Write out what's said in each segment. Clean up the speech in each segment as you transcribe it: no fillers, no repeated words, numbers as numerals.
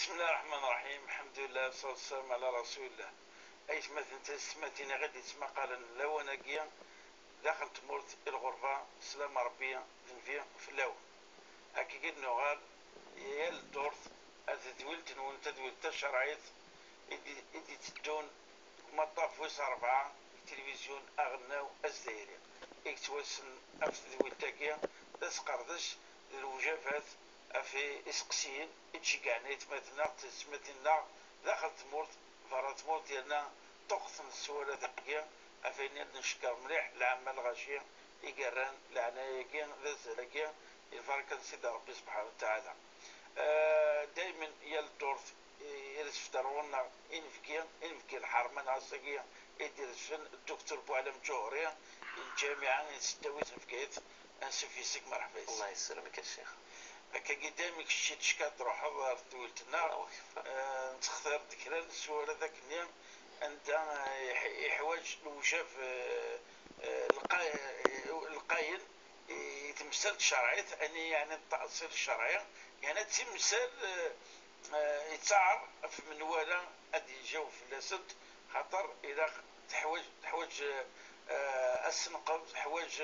بسم الله الرحمن الرحيم. الحمد لله والصلاة والسلام على رسول الله. أيش مثلا تسمتينا غادي تسمى قال لو أنا كيا داخل تمورت الغرفة سلام ربية تنفيا في اللون هكي قد نغال يا الدورت أتدولت نون تدولت الشرعيت إدي تدون مطاف ويس أربعة التلفزيون أغناو الزايري إكتوسن أفتدولتاكيا تسقردش الوجافات في إسقسين إتشيكانيت مثلا تسمتنا داخل تمورت فرا تمورت ديالنا تقصن السوالة ذاكيا أفين نشكر مليح العمل غاشية إيقران العناية ذا الزلاكيا الفرق سيد ربي سبحانه وتعالى. دايما يالدورت يرسفترونا إنفكي الحرمان عصاكيا يديرسفن الدكتور بوعلم جوهرية الجامعة يستويت نفكيت أنسفيسك مرحبا. الله يسلمك يا شيخ. هكا قدامك شي تشكا تروح دويلتنا نتختار ذكرى السؤال هذاك اليوم انت يحواج الوجاف القاين يتمثل الشرعية يعني التأصيل الشرعي يعني تمثل يتعر في منوالا ادي يجاو في اللاسد خاطر الى تحواج السنقب تحواج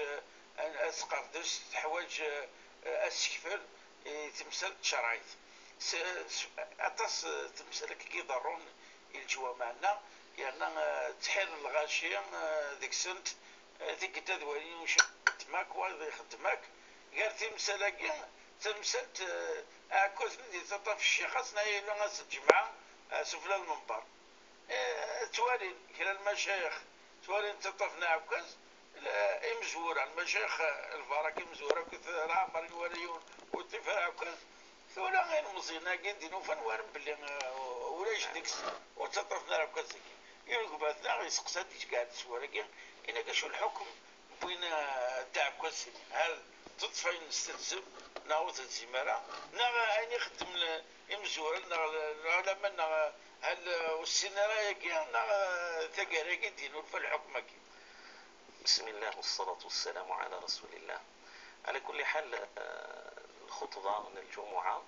اسقردش تحواج السكفر تمثل شرعية أطاس تمثل كي ضرون الجوا معنا يعني تحير الغاشية ديك سنت ديك تدوالي وش خدماك وهذا يخدماك غير تمثل تمثلت أكوز ندي تطف الشيخ خاصنا إلا غاس الجمعة سفلى المنبر توالي كلا المشايخ توالي تطفنا عكاز مزورة المشايخ الفرق مزورة كثر عمر يوريون وتفرع كل ثولا غير مزينا قندي وفن وارم بلي ولاش ديكس وتطفنا راه كذا يقول بعثنا غير سقسات قاعد سوالك إنا كشو الحكم بين تاع كوسي هل تطفي نستلزم ناوت الزمارة نا أني خدم المزورة نا لما هل والسيناريا كي نا تقارا قندي في الحكم كي. بسم الله والصلاة والسلام على رسول الله. على كل حال الخطبة من الجمعة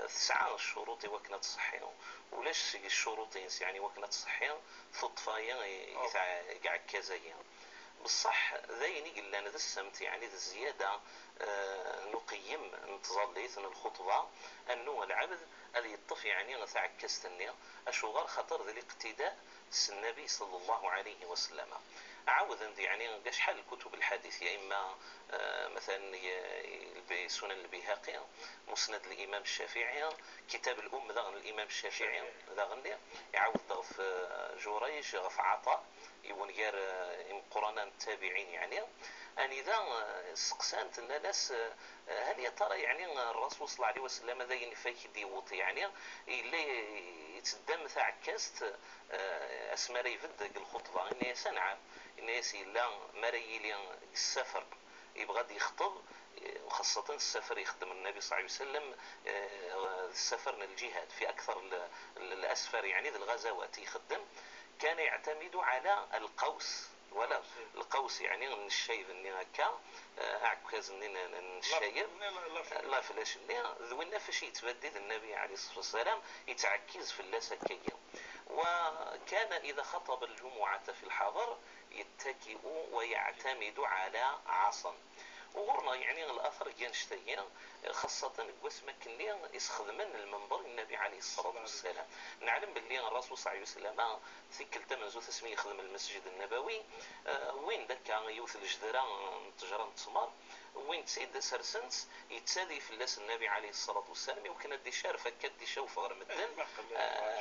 9 شروط وكنا تصحيهم ولاش الشروطين يعني وكنا تصحيهم فطفايا يقع كزايا بالصح ذيني قلنا ذا السمت يعني ذا الزيادة نقيم نتظليت الخطبة أنه العبد اللي يطف يعني نتعكستني أشغار خطر ذا الاقتداء النبي صلى الله عليه وسلم. عاود يعني شحال الكتب الحديث يا اما مثلا سنن البيهقي مسند الامام الشافعي كتاب الام ذا الامام الشافعي ذا يعاود ضغف جريج غف عطاء يونير قرانا التابعين يعني اني ذا سقسانت الناس هل يا ترى يعني الرسول صلى الله عليه وسلم ذا ينفيك ديوط يعني اللي يتدم تاع كاست اسماء يفد الخطبه اني سنعم الناس لا مريلي السفر يبغى يخطب وخاصة السفر يخدم النبي صلى الله عليه وسلم السفر من الجهاد في أكثر الأسفار يعني ذي الغزوات يخدم كان يعتمد على القوس ولا القوس يعني من الشيب اني هكا اعكاز اني الشيب لا فلاش ذوينا فاش يتبدد النبي عليه الصلاه والسلام يتعكز في اللاسكيه وكان اذا خطب الجمعه في الحضر يتكئ ويعتمد على عصا وغرنا يعني الاثر كان شتيا خاصه قسمه كلي يستخدمن المنبر النبي عليه الصلاه والسلام. نعلم باللي الرسول صلى الله عليه وسلم ثقلت منزو تسمي يخدم المسجد النبوي وين ذاك يوث الجدران تجران تسمار وين سيد سرسنس يتسادي في اللاس النبي عليه الصلاه والسلام وكان دي شارفه كدي شوف غير مدن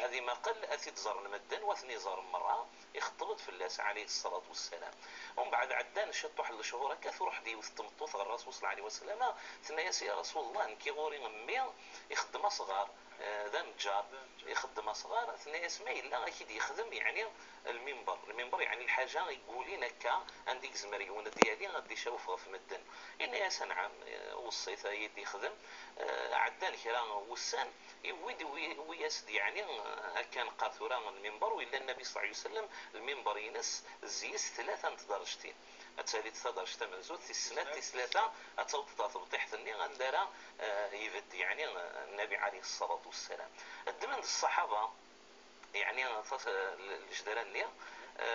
هذه ما قل اثيد زار المدن واثني زار المراه يخطبت في اللاس عليه الصلاه والسلام. ومن بعد عدان شطح الشهور كثر وحدي يوث الرسول صلى الله عليه وسلم ثنياس يا رسول الله نكي غوري امي يخدم صغار ذا نجار يخدم صغار ثنياس ما الا اكيد يخدم يعني المنبر يعني الحاجه يقولي لك عندك زمريون ديالي غادي شوف في مدن اني يا سنعم وصيت يدي يخدم عدان كرا وسان ويسد يعني كان قاثورا المنبر ولا النبي صلى الله عليه وسلم المنبر ينس زيس 3 درجتين التالي تقدر تمن زود في السنة ثلاثة أتوقع تبطيح ثني عندنا يفد يعني النبي عليه الصلاة والسلام الدمن الصحابة يعني الجدران لي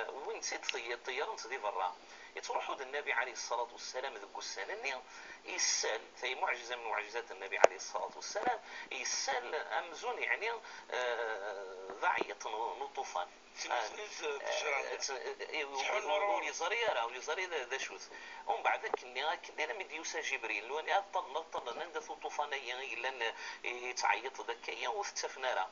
وين نسيت طيارة نسدي برا يتروحوا النبي عليه الصلاة والسلام ذوك السنة يسال في معجزة من معجزات النبي عليه الصلاة والسلام يسال أمزون يعني ضعية نطوفان ولي زريرة ذا شوث ومن بعد كنا لم يديوسا جبريل لو أنا أطلنا ندث طوفانيا إلا يتعيط ذكيا وثتفنا راه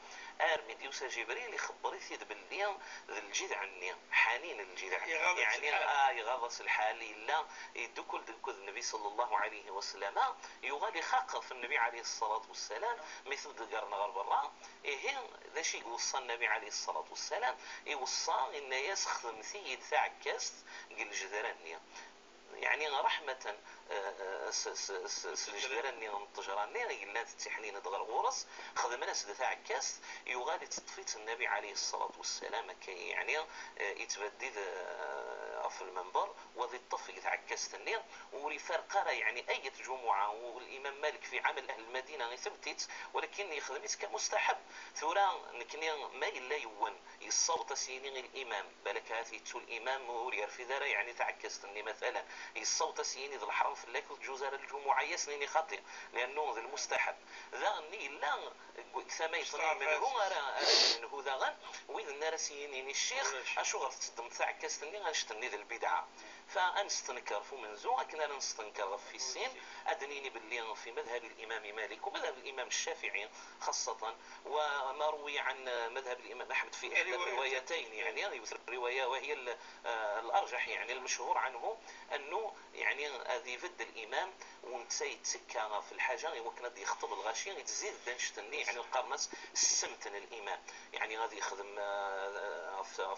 مديوسا جبريل يخبري ثيد باللي الجذع عني حنين الجذع يعني يغضس الحال إلا يدكل النبي صلى الله عليه وسلم يغالي خاق في النبي عليه الصلاة والسلام مثل دقرنا غرب برا إيه ذا شيء وصى النبي عليه الصلاة والسلام يوصى إن يسخدم ثيد ثاع كاست قل جذرانيا يعني رحمة سلجدراني نطجراني إلا تتحنين دغر غورس خدمنا سدث عكاس يغالي تطفيت النبي عليه الصلاة والسلام كي يعني يتبدد في المنبر وذي الطفي يتعكس تنين وريفرقا يعني أي جمعة والإمام مالك في عمل أهل المدينة يثبتت ولكن يخدمت كمستحب ثورا نكني ما إلا يون يصوت سيني الإمام بالك هذه تو الإمام ورير في ذرا يعني تعكس تني مثلا يصوت سيني ذا الحرم في الليل جوزار الجمعة يسنيني خاطئ لأنه ذا المستحب ذا ني لا ثمي صنع منه منه ذا غن وإذا نارسيني الشيخ أشو غتصدم تعكس تني غنشتني ذا البدعة فأنستنكر في منزوع كنا نستنكر في السين أدنيني باللي في مذهب الإمام مالك ومذهب الإمام الشافعي خاصة وما روي عن مذهب الإمام أحمد في إحدى الروايتين يعني الرواية وهي الأرجح يعني المشهور عنه أنه يعني هذه فد الإمام ونتسيد سكة في الحاجة وكنا يخطب الغاشية يتزيد دنشتني يعني القرنس سمتن الإمام يعني غادي يخدم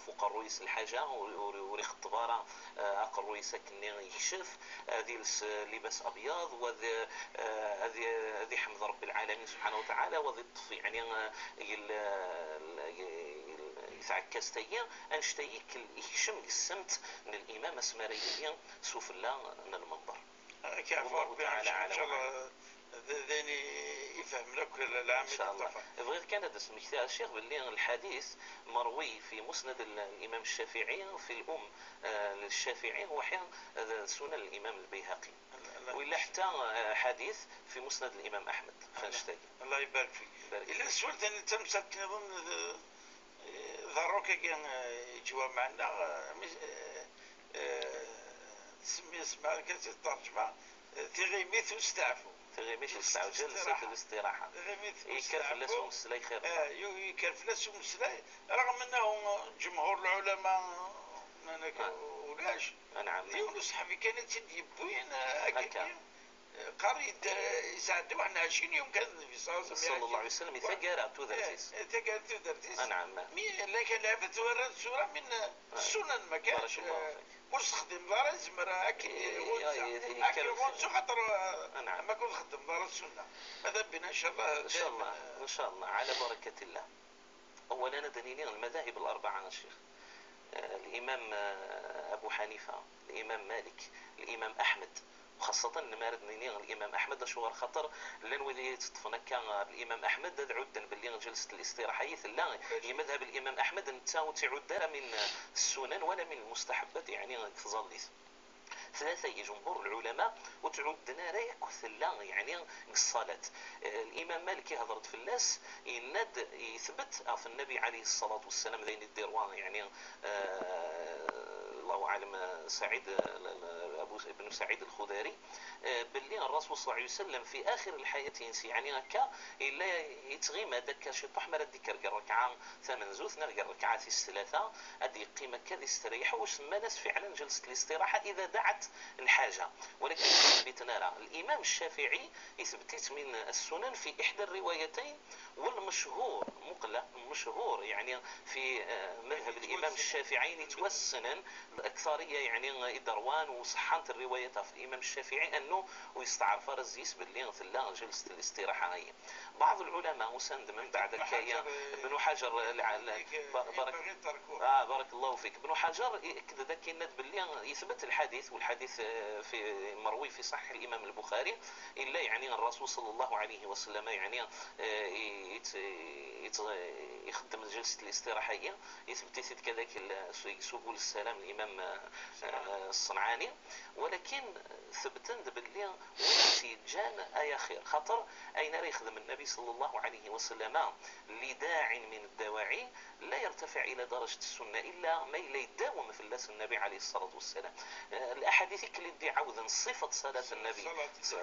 فوق الرئيس الحاجة وريخطبارا أقل رئيس كني يكشف هذه لباس أبيض وهذه حمد رب العالمين سبحانه وتعالى وذي الطفي يعني يتعكس تيا أنشتيك يكشم السمت من الإمام اسماريا سوف الله من المنبر كيف ربي إن شاء الله ذاني يفهم لك العام إن شاء الله بغيت كان هذا اسمك الشيخ باللي الحديث مروي في مسند الإمام الشافعي في الأم للشافعي وحين سنن الإمام البيهقي وإلا حتى حديث في مسند الإمام أحمد فنشتاق الله يبارك فيك إلا السؤال ثاني تمسك نظن ضروك كان جوا معنا تسمي اسمها كانت الترجمة تغيميث واستعفوا تغيميث واستعفوا جلسة الاستراحة يكرفلس ومسلاي خير يكرفلس ومسلاي رغم أنه جمهور العلماء ولاش نعم يونس حبي كانت يبوين هكا قريد يساعدوا واحنا 20 يوم كان النبي صلى الله عليه وسلم يتقرأ تودرتيس نعم لكن لعبت ورد سورة من السنن ما كانش مستخدم دار زمرة أكي غنزة خاطر ما كنت خدم دار السنة ماذا بنا إن شاء الله إن شاء الله على بركة الله. أولا دليلين المذاهب الأربعة يا شيخ الإمام أبو حنيفة الإمام مالك الإمام أحمد وخاصة نمارد نيني الإمام أحمد شو خاطر لان ولي تطفنا كان الإمام أحمد هذا عدا باللي جلسة الاستراحة لا مذهب الإمام أحمد نتا تعد من السنن ولا من المستحبات يعني تظليث ثلاثة جمهور العلماء وتعودنا لا يكثلا يعني الصلاة الإمام مالك هضرت في الناس يند يثبت في النبي عليه الصلاة والسلام ذين الديروان يعني الله أعلم سعيد أبو بن سعيد الخدري باللي الرسول صلى الله عليه وسلم في آخر الحياة ينسي يعني هكا إلا يتغيم هذاك شي طحمر هذيك الركعة ثمن زوث نلقى الركعات الثلاثة هذه قيمة كذا استريح وسمى ناس فعلا جلسة الاستراحة إذا دعت الحاجة ولكن بتنارى الإمام الشافعي يثبتت من السنن في إحدى الروايتين والمشهور مقلة مشهور يعني في مذهب الإمام الشافعي يتوسنن الأكثرية يعني دروان وصحانة الرواية روايات في الامام الشافعي انه ويستعرف رزيس باللي ثلا جلسه الاستراحه هي. بعض العلماء وسند من بعد كايا ابن حجر بارك الله فيك. ابن حجر ياكد ذاك الند باللي يثبت الحديث، والحديث في مروي في صحيح الامام البخاري الا يعني الرسول صلى الله عليه وسلم يعني يخدم جلسه الاستراحه هي، يثبت كذلك سبل السلام الامام الصنعاني. ولكن ثبتند باللي وين جان ايا خير خاطر اين يخدم النبي صلى الله عليه وسلم لداع من الدواعي لا يرتفع الى درجه السنه الا ما لا يداوم في اللاس النبي عليه الصلاه والسلام. الاحاديث اللي عاوذا صفه صلاه النبي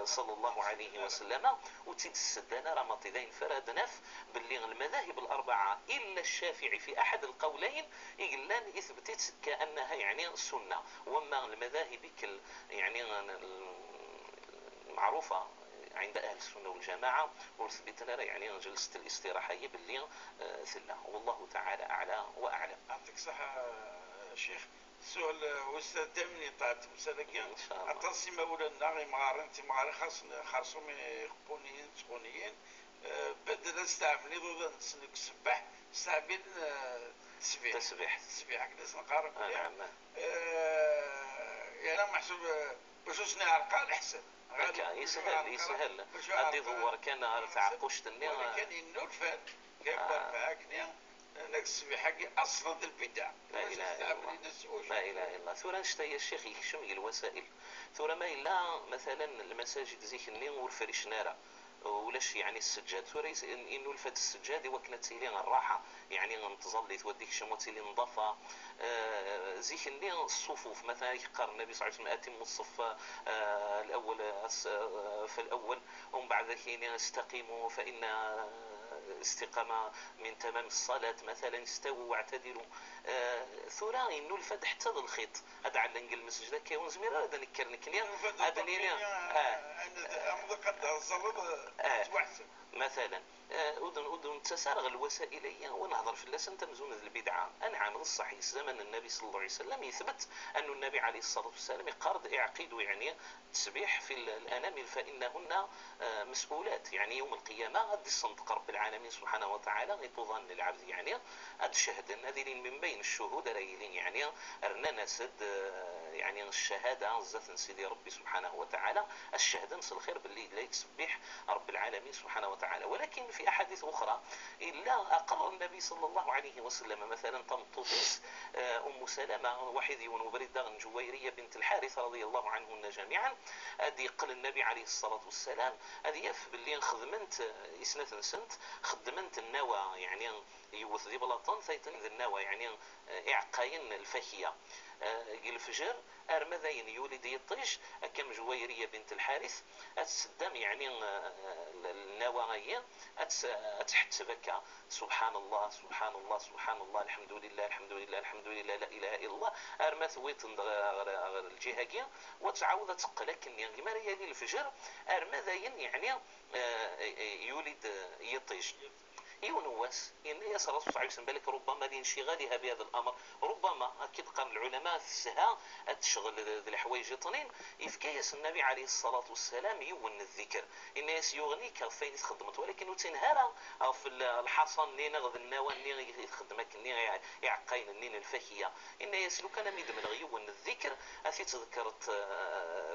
صلى الله عليه وسلم وتجسد لنا رمضان فرد نف باللي المذاهب الاربعه الا الشافعي في احد القولين يقلان اثبتت كانها يعني السنه، وما المذاهب يعني معروفه عند اهل السنه والجماعه وثبت لنا يعني جلسه الاستراحه هي باللي ثله، والله تعالى اعلى واعلم. يعطيك صحه شيخ. السؤال واستاذ دامني طاعت مسألة كان أتصي مولانا غي خاص خاصهم يخبونيين تخونيين بدل استعملي ضد نسنك السباح استعمل تسبيح هكذا سنقارب نعم. يعني محسوب باش نصنع عرقال أحسن يسهل هذه ظهور كان تعقشت النار كان ينولفان كيف هكذا لك السبيح حقي أصلا البدع. لا إله إلا الله لا إله إلا الله. ثورة نشتهي الشيخ يكشم الوسائل ثورة ما إلا مثلا المساجد زيك النين والفريش نارا ولاش يعني السجاد ثورة إنه الفات السجاد وكانت لي الراحة يعني نتظلي توديك شموتي لي نظافة زيك النين الصفوف مثلا يقرر النبي صلى الله عليه وسلم أتم الصف الأول فالأول ومن بعد ذلك استقيموا فإن استقامة من تمام الصلاة مثلا استووا واعتدلوا ثورة إنه الفد حتى الخيط هذا على نقل المسجد كيون زمير هذا نكر نكنيا هذا لينا مثلا أذن تسارغ الوسائلية ونهضر في اللسان تمزون البدعة. أنا عامل الصحيح زمن النبي صلى الله عليه وسلم يثبت أن النبي عليه الصلاة والسلام يقارض يعقد يعني تسبيح في الأنامل فإنهن مسؤولات يعني يوم القيامة غادي يصندق رب العالمين سبحانه وتعالى غيتوظن للعبد يعني هاد الشهد هذين من بين الشهود رايلين يعني رنا نسد يعني الشهادة زات سيدي ربي سبحانه وتعالى الشهادة نص الخير باللي لا يتسبح رب العالمين سبحانه وتعالى. ولكن في أحاديث أخرى إلا أقر النبي صلى الله عليه وسلم مثلا تمطوطيس أم سلمة وحيدي وبردة جويرية بنت الحارث رضي الله عنهن جميعا أدي قل النبي عليه الصلاة والسلام أدي يف باللي خدمنت إسنة سنت خدمنت النوى يعني يوث ذي بلاطن ثيتن ذي النوى يعني إعقاين الفهية الفجر أرمذين يولد يطيش أكم جويرية بنت الحارث أتسدم يعني النوايا أتحت بكى سبحان الله سبحان الله سبحان الله الحمد لله الحمد لله الحمد لله لا إله إلا الله أرمث ويتن الجهة وتعوض تقلك يعني ما ريالي الفجر أرمذين يعني يولد يطيش يونواس يعني يسر الرسول صلى الله عليه وسلم بالك ربما لانشغالها بهذا الامر ربما اكيد قال العلماء السها تشغل الحوايج طنين يفكيس النبي عليه الصلاه والسلام يون الذكر الناس يغنيك فين خدمت ولكن تنهار او في الحصن نين غد النوان نين يخدمك نين يعقين نين الفهيه الناس لو كان ميد من غيون الذكر اثي تذكرت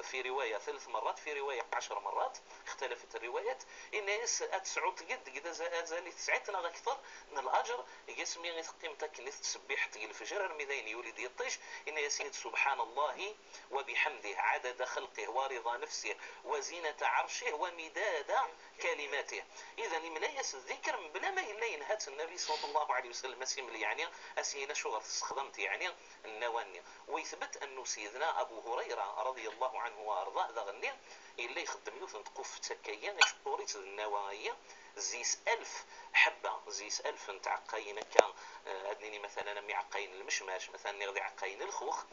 في روايه 3 مرات في روايه 10 مرات اختلفت الروايات الناس تسعود قد زالت ساعتنا أكثر من الأجر يسمي قيمتك اللي تسبح تقل الفجر الميدين يولد يطيش إن يسيد سبحان الله وبحمده عدد خلقه ورضا نفسه وزينة عرشه ومداد كلماته. إذا ملايس الذكر بلا ما إلا ينهت النبي صلى الله عليه وسلم أسيم يعني أسينا شغل استخدمت يعني النواني. ويثبت أنه سيدنا أبو هريرة رضي الله عنه وأرضاه ذا غني إلا يخدم يوثن تقف تكيان يشطوريت النوايا زيس 1000 حبة زيس 1000 نتاع عقاين كان أدنيني مثلا نمي عقاين المشماش مثلا نغذي عقاين الخوخ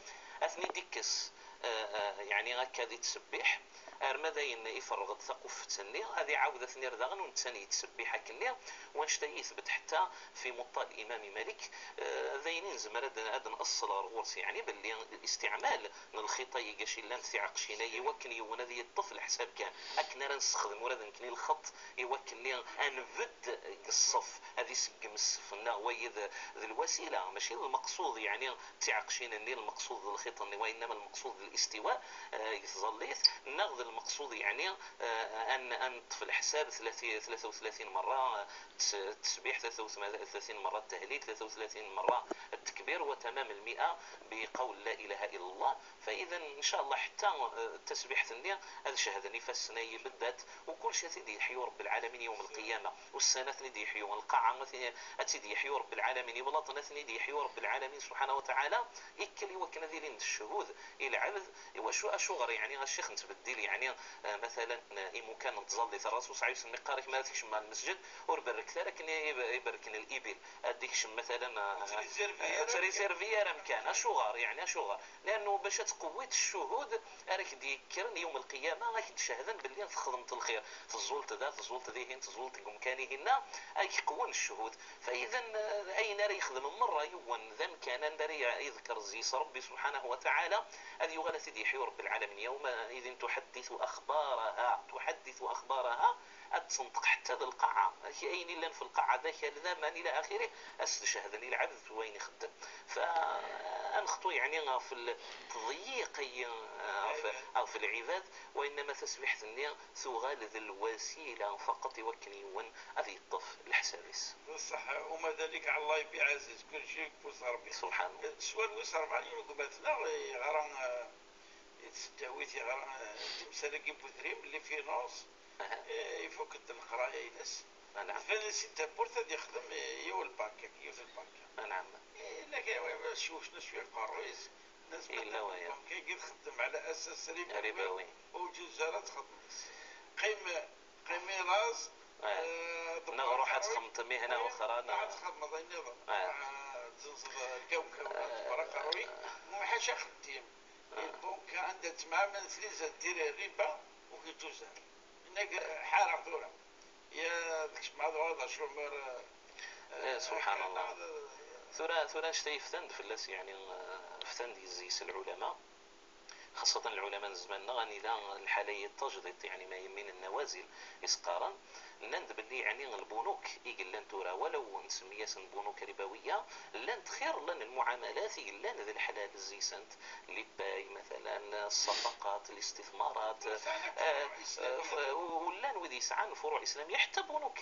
أثني ديكس يعني هكا ذي تسبح ارمداين يفرغ ثقوف تني هذه عاودة ثني رضاغن ونتاني تسبيحة كني ونشتا يثبت حتى في موطأ الإمام مالك ذاينين زمرد هذا نأصل غورس يعني باللي الاستعمال الخطي قاشي لان تعقشينا يوكن يونا ذي الطفل حساب كان اكنا نستخدم ولا نكني الخط يوكن لي انفد الصف هذه سقم السفنا ويذ ذي الوسيله ماشي المقصود يعني تعقشينا اللي المقصود الخط وانما المقصود الاستواء يظليت ناخذ المقصود يعني ان الطفل حساب 33 مره تسبيح 33 مره التهليل 33 مره التكبير وتمام 100 بقول لا اله الا الله. فاذا ان شاء الله حتى التسبيح ثنيا هذا شهاده نفس سنه بدات وكل شيء تيدي يحيو رب العالمين يوم القيامه والسنه تيدي يحيو القاعه تيدي يحيو رب العالمين وبلاطنا تيدي يحيو رب العالمين سبحانه وتعالى يكل وكنا ذيلين الشهود الى عبد وشو اشغر يعني الشيخ نتبدل يعني مثلا إمو كان تظلي الرسول صلى الله عليه وسلم قارك ما تكش مع المسجد وربرك لكن يبركن الإبل أديكش مثلا تريزيرفيا رمكان أشغر يعني أشغر لأنه باش تقويت الشهود راك ديكرن يوم القيامة راك تشهدن باللي خدمت الخير تزولت ذا تزولت ذيهن تزولت مكانهن راك يقوون الشهود. فإذا أين راه يخدم مرة يوان ذم كان راه يذكر زيس ربي سبحانه وتعالى هذه يغلى سيدي حي رب العالمين يومئذ تحدث أخبارها أتصنطق حتى ذا القاعة أين إلا في القاعة ذاك الزمان إلى آخره أستشهدني العبد وين يخدم. فأنخطو يعني في التضييق في العباد وإنما تسبح ثنيا ثغال ذي الوسيلة فقط يوكني هذه الطف الحسابيس صح وما ذلك على الله بعزيز كل شيء بوصار به سبحانه. السؤال وصار معي وقبتنا غرام تسداويتي غرام تمسالك بوثريم اللي في نص يفوق القرايه ينس. نعم. فنسي تبورت يخدم يو الباكا يو في الباكا. نعم. لكن شوش نشوي قرويز ناس إلا ويا. كي تخدم على أساس ربوي. وجزارة تخدم. قيمة راس. نروح تخمط مهنة أخرى. تخدم ضي النظام. تنصب الكوكب برا قروي وما حاش خديم. البنك عندها تماما ثلاثة دير الربا وكيتوزع. إنك حارة ثورة. يا ذكش مع هذا شو مر. سبحان الله. ثورة شتي فتند في اللاس يعني فتند يزيس العلماء خاصة العلماء زماننا غني لا الحالية التجديد يعني ما يمين النوازل إسقارا لند باللي يعني البنوك يقول لن ترى ولو نسميها بنوك ربوية لن تخير لن المعاملات لن ذي الحلال الزيسنت اللي باي مثلا الصفقات الاستثمارات ولن وذي يسعى فروع إسلامية حتى بنوك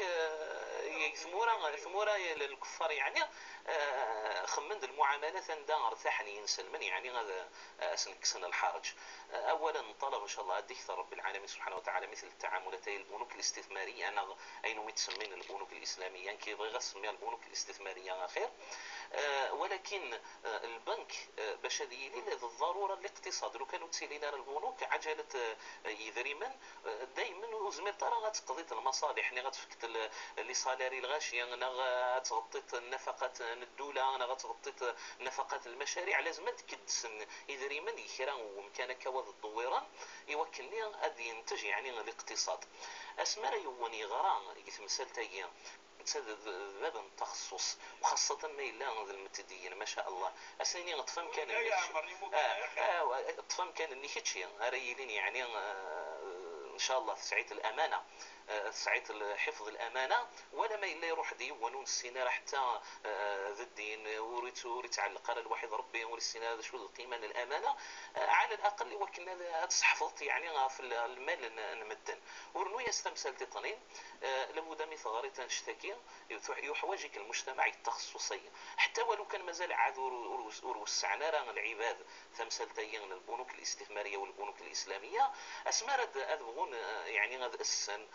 ثمورة للكفار يعني خمند المعاملات عندها ارتاحني ينسلمن يعني هذا سنكسن الحرج. اولا طلب ان شاء الله الدكتور رب العالمين سبحانه وتعالى مثل التعاملات البنوك الاستثماريه انا اين متسمين البنوك الاسلاميه يعني كيبغي غسمي البنوك الاستثماريه خير ولكن البنك باش هذه الضروره الاقتصاد لو كانوا تسيلينا البنوك عجله يذريمن دائما وزمير ترى غتقضي المصالح اللي غتفكت لي صالاري الغاشيه انا غتغطي النفقات الدوله انا غتغطي نفقات المشاريع لازم تكدس يذريمن يكرا ومكان كواذ الضويران يوكلني غادي ينتج يعني الاقتصاد اسمر يوني غران يتمثل تايا باب التخصص وخاصة ما إلا المتدين ما شاء الله أسني أطفال كان أطفال كان النيكتشي أريلين يعني إن شاء الله سعيد الأمانة سعيد حفظ الأمانة ولا ما إلا يروح ديوانون السنة حتى ذا الدين وريت تعلق على الواحد ربي والسنة شو القيمة للأمانة على الأقل وكنا تحفظت يعني في المال نمدن ورنو يستمثل تطنين لابد من ثغرة تشتكي يحوجك المجتمع التخصصي حتى ولو كان مازال عذور وسعنا راه العباد تمثل تيين البنوك الاستثمارية والبنوك الإسلامية أسمرد أذبغون يعني هذا السن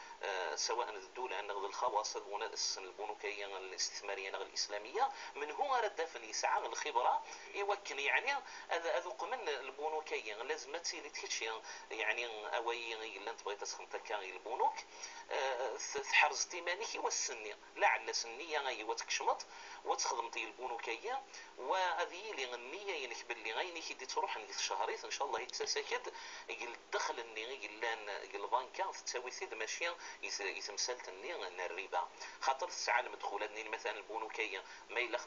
سواء الدولة أنغ الخواص أذبغون السن البنوكية الاستثمارية الإسلامية من هو رد فني ساعة الخبرة يوكل يعني أذوق من البنوكية لازم تسيلي تكتشي يعني أوي إلا أنت بغيت تسخنتك البنوك تحرز تيمانيك والسني لعل سنية وتكشمط وتخدم طي البنوكيه وهذه اللي النيه ينك باللي غيني كي تروح عند الشهريت ان شاء الله يتساكد يقل الدخل اللي يقلان البنكه تساوي سيد ماشي يتمثل تني الربا خاطر الساعه المدخوله مثلا البنوكيه ما الا 25%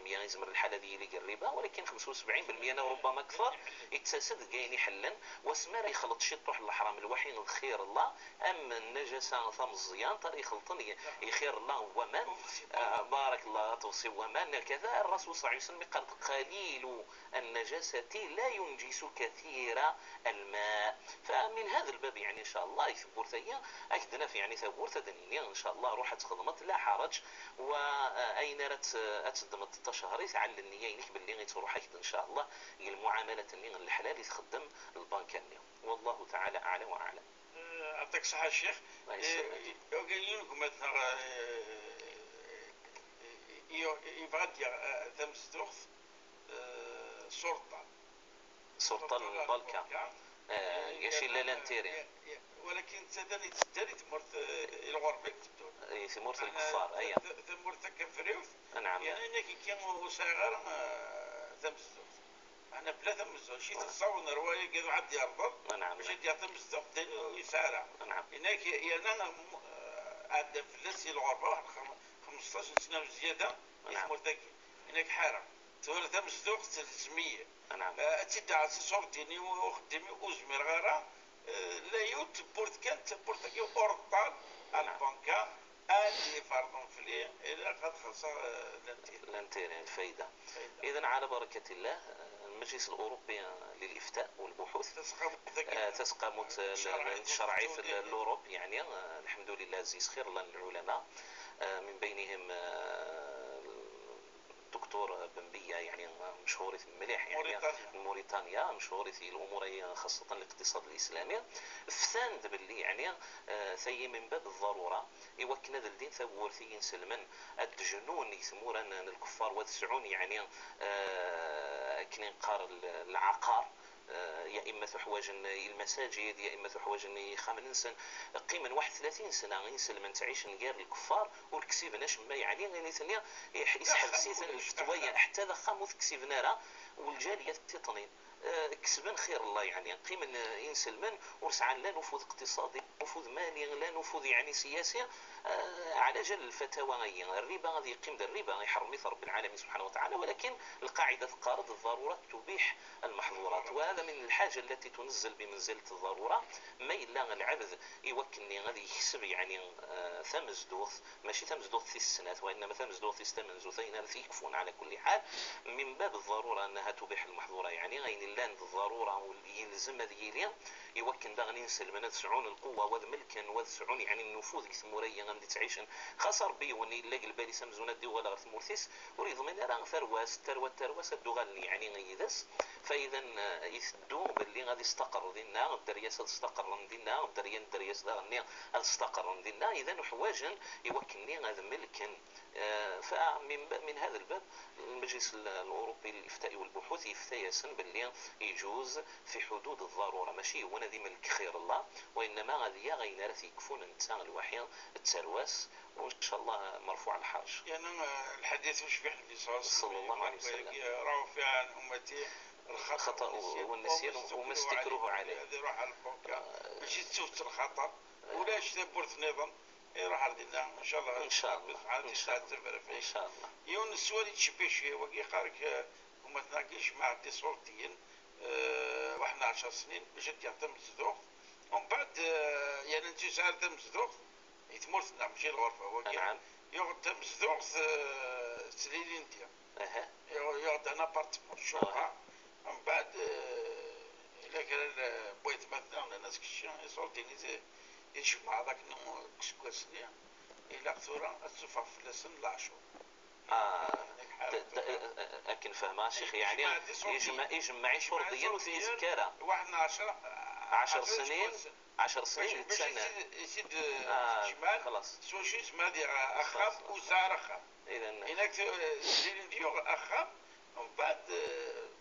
يزمر الحاله ديالي الربا ولكن 75% ربما اكثر يتساسد كاين حلا واسمى راه يخلط شي طوح الحرام الوحيد الخير الله اما النجاسه ثم الزيان طريق يخلطن يخير الله ومن بارك الله توصي ومن كذا الرسول صلى الله عليه وسلم قال قليل النجاسه لا ينجس كثير الماء. فمن هذا الباب يعني ان شاء الله يثبت هي اكدنا في يعني ثبورت دنيا ان شاء الله روح تخدمت لا حرج واين رات اتدمت التشهريت على النيه ينك باللي غيتروح ان شاء الله المعامله النيه الحلال يتخدم البنك النيه والله تعالى اعلى واعلم. يعطيك الصحة الشيخ. قايلين لكم مثلا يبغى ثمس دوخ سلطة البلكة ياشي لا لانتيري ولكن تدري تمرت الغربة تمرت الكفار ايا تمرت كفريوث نعم يعني انك كان صغير ثمس دوخ انا بلا ثمس دوخ شي تصور رواية قالوا عاد يرضى نعم باش يدي ثمس دوخ ثاني ويسارع نعم هناك انا عاد فلسي الغربة واحد 15 سنة وزيادة يثمر ذاك هناك حارة تولى ثمس دوخ سمية نعم تدعى صورتيني وخدمي وزمير غارة لا يوت بورت كانت بورتاكي اورطال البنكا اللي فرضون فليه الى قد خسر لانتيري الفايدة. اذا على بركة الله المجلس الاوروبي للافتاء والبحوث تسقمت الشرعي في الاوروب يعني الحمد لله زيز خير الله للعلماء من بينهم الدكتور بنبية يعني مشهور في مليح يعني موريتانيا مشهور في الامور خاصه الاقتصاد الاسلامي فساند باللي يعني ثي من باب الضروره يوكنا الدين ثور ثي سلمان الجنون يسمون الكفار وتسعون يعني كنين قار العقار يا اما حوايج المساجد يا اما حوايج خامن سن قيمه 31 سنه ينسلم تعيش نقار الكفار والكسيفنا شما يعني غير ثانيه يسحب سيثن الفتويه حتى ذا خاموث كسيفنا راه والجاليه تطنين كسبان خير الله يعني قيمة ينسلمن ورسعان لا نفوذ اقتصادي نفوذ مالي لا نفوذ يعني سياسي على جل الفتاوى الربا غادي يقيم الربا يحرمي رب العالمين سبحانه وتعالى ولكن القاعدة قارض الضرورات تبيح المحظورات وهذا من الحاجة التي تنزل بمنزلة الضرورة ما إلا العبد يوكلني غادي يحسب يعني ثمز دوث ماشي ثمز دوث في السنات وإنما ثمز دوث يستمنزو ثين يكفون على كل حال من باب الضرورة أنها تبيح المحظورة يعني غين لان الضروره واللي يلزم ديالي يوكن داغ نسلم تسعون القوه وذملكن وتسعون يعني النفوذ كثموريه غادي تعيشن خسر بي وني لا قلبالي سمزونه دي ولا ثمورثيس وريض من راه ثرواس ترواس الدغال يعني غيدس فاذا يثدو باللي غادي يستقر دينا الدرياس تستقر دينا الدرياس داغني تستقر دينا اذا حواجا يوكنني غاد ملكن فمن هذا الباب المجلس الاوروبي للافتاء والبحوث يفتيسن باللي يجوز في حدود الضروره ماشي هو نادي ملك خير الله وانما غادي غينار يكفون انسان الوحيد الترواس وان شاء الله مرفوع الحرج. يعني الحديث مش فيه صلى الله عليه وسلم راهو فيها عن امتي الخطا والنسيان وما استكروه عليه هذا يروح على البنكه باش يتسوت الخطر ولا يشتبر نظام يروح لنا ان شاء الله ان شاء الله ان شاء الله ان شاء الله يون السؤال يتشبه شويه وكي قارك وما تناقيش مع دي صورتين واحنا 10 سنين باش يعتمد صدوق ومن بعد يعني انت سأل تم صدوق يتمرت ماشي الغرفه هو نعم يقعد تم صدوق سنين ديال يقعد انا بارتمون شوفها ومن بعد الا كان بغيت مثلا الناس كشي صورتين يشوف مع ذاك كسكوسني إلى ثورة الصفة في لسن العشر. لكن فهمها شيخ يعني يجمع شرطيا وفي زكارة. واحد 10 سنين 10 سنين تسنى. يسيد شمال خلاص. سو شو اسمه هذه أخاب وزار أخاب. إذا هناك زين ديو أخاب ومن بعد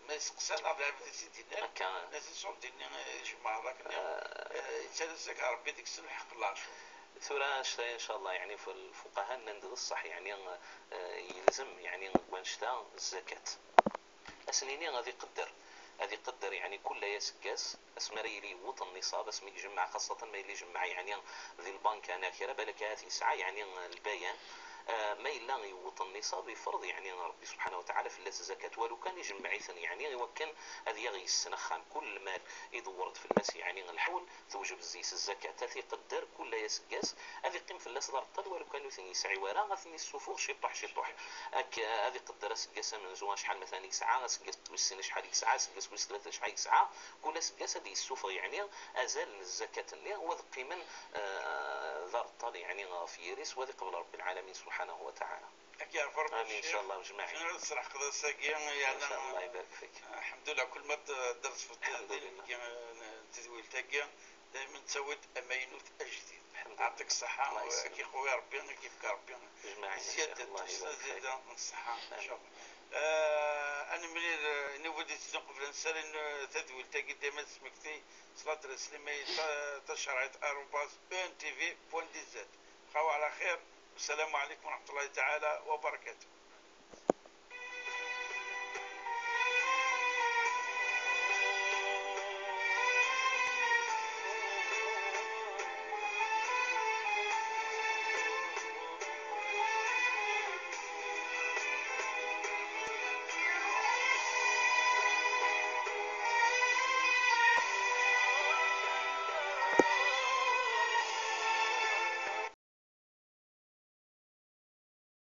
ما يسقسنا على سيدنا. ناس صوت إني يجمع ذاك. يتسلسل ربي ديك السنة حق العشر. ثورة ان شاء الله يعني في الفقهاء ندير الصح يعني يلزم يعني وانشتا الزكاة اسنيني غادي يقدر يعني كل يسكاس اسمري لي وط النصاب اسمي يجمع خاصة ما يلي يجمع يعني ذي البنك انا كرا بالك هاتي ساعة يعني البيان ما إلا يوط النصاب يفرض يعني ربي سبحانه وتعالى في اللاس الزكاة ولو كان يجمع ثاني يعني وكان هذه يغي السنخان كل مال يدورت في الماس يعني الحول توجب الزيس الزكاة تاثي يقدر كل يسكاس هذه قيم في اللاس دار الطل ولو كانوا ثاني يسعي ورا غاثني السفور شطح هذه قدر سكاسة من زوان شحال مثلا يسعى سكاس ويسين شحال يسعى سكاس ويس ثلاثة شحال يسعى كل سكاسة هذه السفر يعني أزال الزكاة اللي هو قيما دار الطل يعني في يريس وذي قبل رب العالمين سبحانه وتعالى. أكيد يعرف ربي آمين إن شاء الله أجمعين. شنو الصراحة قدر ساقيا يعني إن شاء الله يبارك فيك. الحمد لله كل ما درت في التدويل تاقيا دائما تسود أمينوت أجدي. يعطيك الصحة وكي خويا ربي أنا كيفك ربي زيادة زيادة من الصحة إن شاء الله. أنا من نودي قبل نسال تدويل تاقي دائما سمكتي صلاة الإسلامية تشرعت أروباس ان تي في بوان دي زد. خاو على خير والسلام عليكم ورحمة الله تعالى وبركاته.